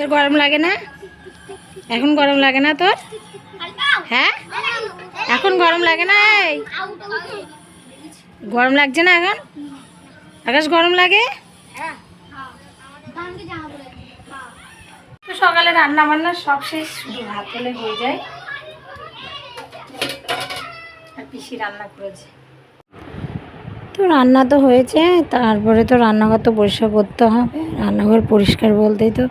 তোর গরম লাগে না? এখন গরম লাগে না তোর? হ্যাঁ, এখন গরম লাগে না? এই গরম লাগছে না এখন? আকাশ গরম লাগে? তো সকালে রান্না বান্না সব শেষ, শুধু ভাত হলে হয়ে যায়। আর পিসি রান্না করেছে। তো রান্না তো হয়েছে, তারপরে তো রান্নাঘর তো পরিষ্কার করতে হবে। রান্নাঘর পরিষ্কার বলতেই তো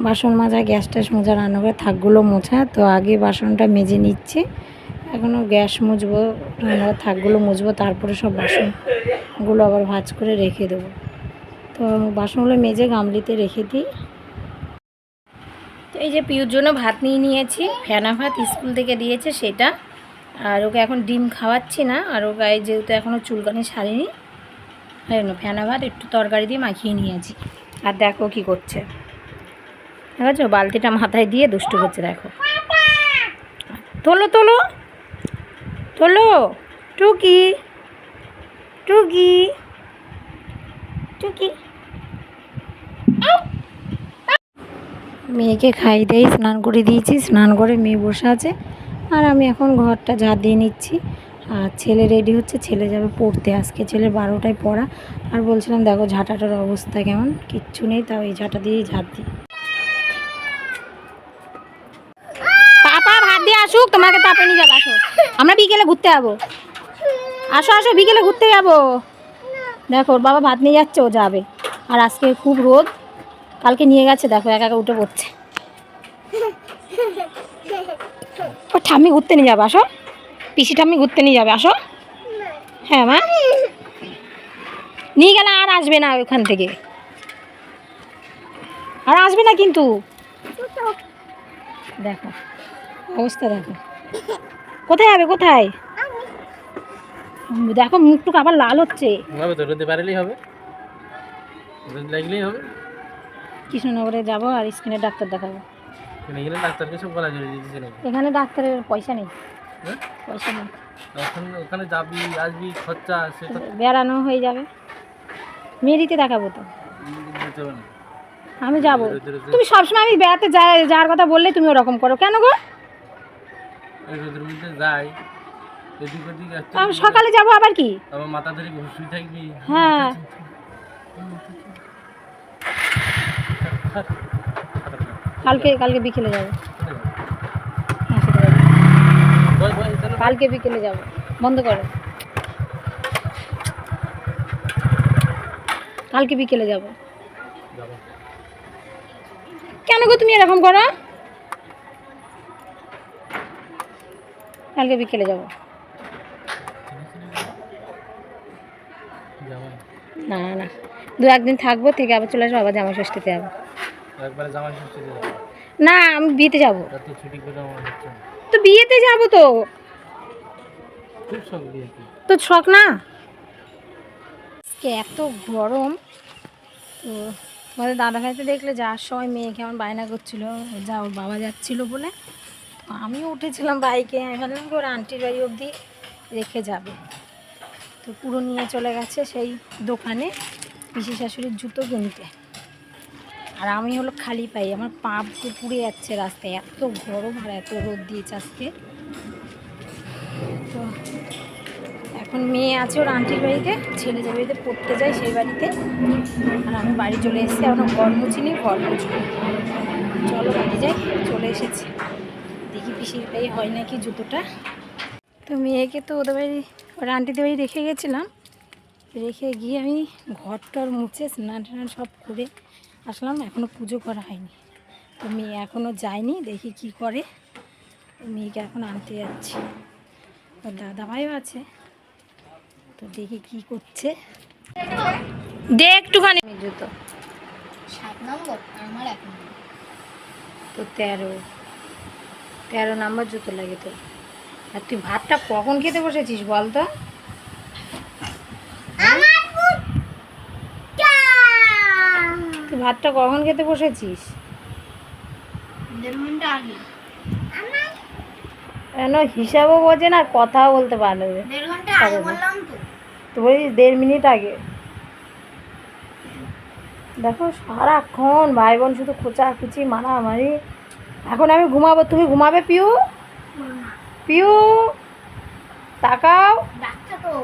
বাসন মাজা, গ্যাস ট্যাস মোজা, রান্নাঘরের থাকগুলো মোছা। তো আগে বাসনটা মেজে নিচ্ছি, এখনও গ্যাস মুছবো, রান্নাঘর থাকগুলো মুছবো, তারপরে সব বাসনগুলো আবার ভাঁজ করে রেখে দেবো। তো বাসনগুলো মেজে গামলিতে রেখে দিই। তো এই যে পিউর জন্য ভাত নিয়ে নিয়েছি, ফেনা ভাত স্কুল থেকে দিয়েছে সেটা। আর ওকে এখন ডিম খাওয়াচ্ছি না, আর ও গায়ে যেহেতু এখনও চুলকানি ছাড়েনি, তাই জন্য ফেনা ভাত একটু তরকারি দিয়ে মাখিয়ে নিয়েছি। আর দেখো কি করছে, দেখো বালতিটা মাথায় দিয়ে দুষ্টু করছে। দেখো, তোলো তোলো তোলো, টুকি টুকি টুকি। মেয়েকে খাই দেই, স্নান করে দিয়েছি, স্নান করে মেয়ে বসে আছে। আর আমি এখন ঘরটা ঝাড় দিয়ে নিচ্ছি। আর ছেলে রেডি হচ্ছে, ছেলে যাবে পড়তে। আজকে ছেলের 12টায় পড়া। আর বলছিলাম দেখো ঝাঁটাটার অবস্থা কেমন, কিচ্ছু নেই, তাও এই ঝাঁটা দিয়েই ঝাড় দিই। পাপা ভাত দিয়ে আসুক, তোমাকে তাপে নিয়ে যাবো। আসো, আমরা বিকেলে ঘুরতে যাবো। আসো আসো, বিকেলে ঘুরতে যাবো। দেখো ওর বাবা ভাত নিয়ে যাচ্ছে, ও যাবে। আর আজকে খুব রোদ, কালকে নিয়ে গেছে, দেখো একা একা উঠে পড়ছে। ও ঠাম্মি ঘুরতে নিয়ে যাবে, আসো। পিসি ঠাম্মি ঘুরতে নিয়ে যাবে, আসো। হ্যাঁ মা, নিয়ে গেলে আর আসবে না ওখান থেকে, আর আসবে না কিন্তু। দেখো অবস্থা, দেখো কোথায় যাবে, কোথায়? দেখো মুখটুক আবার লাল হচ্ছে। কৃষ্ণনগরে যাবো আর স্কিনের ডাক্তার দেখাবো। এখানে ডাক্তারের পয়সা নেই, পয়সা নেই। ওখানে যাবি আসবি, খরচা বেড়ানো হয়ে যাবে। মেরিতে দেখাবো তো, আমি যাবো। তুমি সবসময় আমি বেড়াতে যাওয়ার কথা বললে তুমি ওরকম করো কেন গো? সকালে যাবো আবার কি, হ্যাঁ কালকে বিকেলে যাবো। কালকে বিকেলে যাবো, বন্ধ করো। কালকে বিকেলে যাবো। কেন গো তুমি এরকম করো? কালকে বিকেলে যাবো। না না, 2-1 দিন থাকবো, থেকে আবার চলে আসবো, আবার জামাই ষষ্ঠীতে যাবো। না আমি বিয়েতে যাবো, তো বিয়েতে যাবো তো, তোর শখ না? এত গরম। তো আমাদের দাদা ভাইতে দেখলে যাওয়ার সময় মেয়ে কেমন বায়না করছিল, যা ওর বাবা যাচ্ছিলো বলে। তো আমিও উঠেছিলাম বাইকে, আমি ভাবলাম ওর আন্টির বাড়ি অবধি রেখে যাবে। তো পুরো নিয়ে চলে গেছে সেই দোকানে পিসি শাশুড়ির জুতো কিনতে। আর আমি হলো খালি পাই, আমার পা পুড়ে যাচ্ছে রাস্তায়, এত গরম আর এত রোদ দিয়েছে আজকে। তো এখন মেয়ে আছে ওর আন্টির বাড়িতে, ছেলে যে বাড়িতে পড়তে যায় সেই বাড়িতে। আর আমি বাড়ি চলে এসেছি, এখনও ঘর মুছিনি, ঘর মুছবো। চলো বাড়ি যাই, চলে এসেছি। দেখি পিসির বাড়ি হয় নাকি জুতোটা। তো মেয়েকে তো ওদের বাড়ি, ওর আন্টিদের বাড়ি রেখে গেছিলাম। রেখে গিয়ে আমি ঘর টর মুছে স্নান টান সব করে আসলাম, এখনও পুজো করা হয়নি। তো মেয়ে এখনও যায়নি, দেখি কি করে। মেয়েকে এখন আনতে যাচ্ছি, ওর দাদাভাইও আছে, তো দেখি কি করছে। দেখ একটুখানি জুতো 7 নম্বর, আমার 1 নম্বর, তো 13 নম্বর জুতো লাগে তোর। আর তুই ভাতটা কখন খেতে বসেছিস বল তো? তুই ভাতটা কখন খেতে বসেছিস? 1.5 ঘন্টা আগে। কেন হিসাবও বোঝে না, কথাও বলতে পারবে। 1.5 ঘন্টা আগে বললাম তো। তো বলিস 1.5 মিনিট আগে। দেখো সারাক্ষণ ভাই বোন শুধু খোঁচাখুচি মারামারি। এখন আমি ঘুমাবো, তুমি ঘুমাবে পিউ? পিউ তাকাও। ডাকছে তো।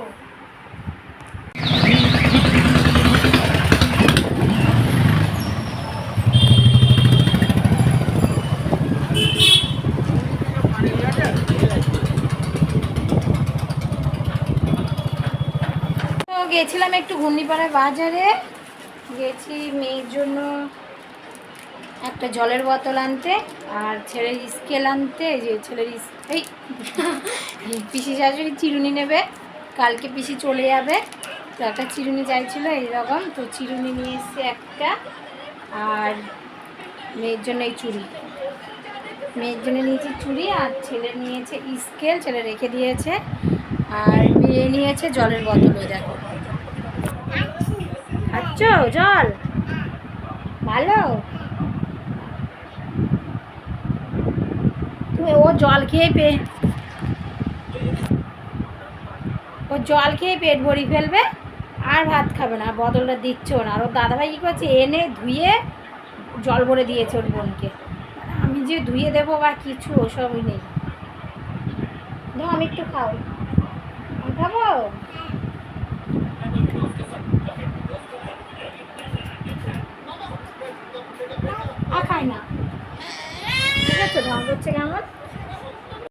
তো গেছিলাম একটু ঘূর্ণিপাড়া বাজারে, গেছি মেয়ের জন্য একটা জলের বোতল আনতে আর ছেলের স্কেল আনতে। এই যে ছেলের এই পিসি শাশুড়ি চিরুনি নেবে, কালকে পিসি চলে যাবে, তো একটা চিরুনি চাইছিলো এইরকম, তো চিরুনি নিয়ে এসছে একটা। আর মেয়ের জন্য এই চুড়ি, মেয়ের জন্য নিয়েছে চুড়ি, আর ছেলে নিয়েছে স্কেল, ছেলে রেখে দিয়েছে। আর মেয়ে নিয়েছে জলের বোতল। ওই দেখো খাচ্ছ জল, ভালো। তুমি ও জল খেয়ে ও জল খেয়ে পেট ভরি ফেলবে, আর ভাত খাবে না, আর বদলটা দিচ্ছ না। আর ওর দাদাভাই কী করছে, এনে ধুয়ে জল ভরে দিয়েছে ওর বোনকে। আমি যে ধুয়ে দেবো বা কিছু ওসবই নেই। দাও আমি একটু খাও, আমি খাবো। আর খাই না, ঠিক আছে? ঢং করছে কেমন?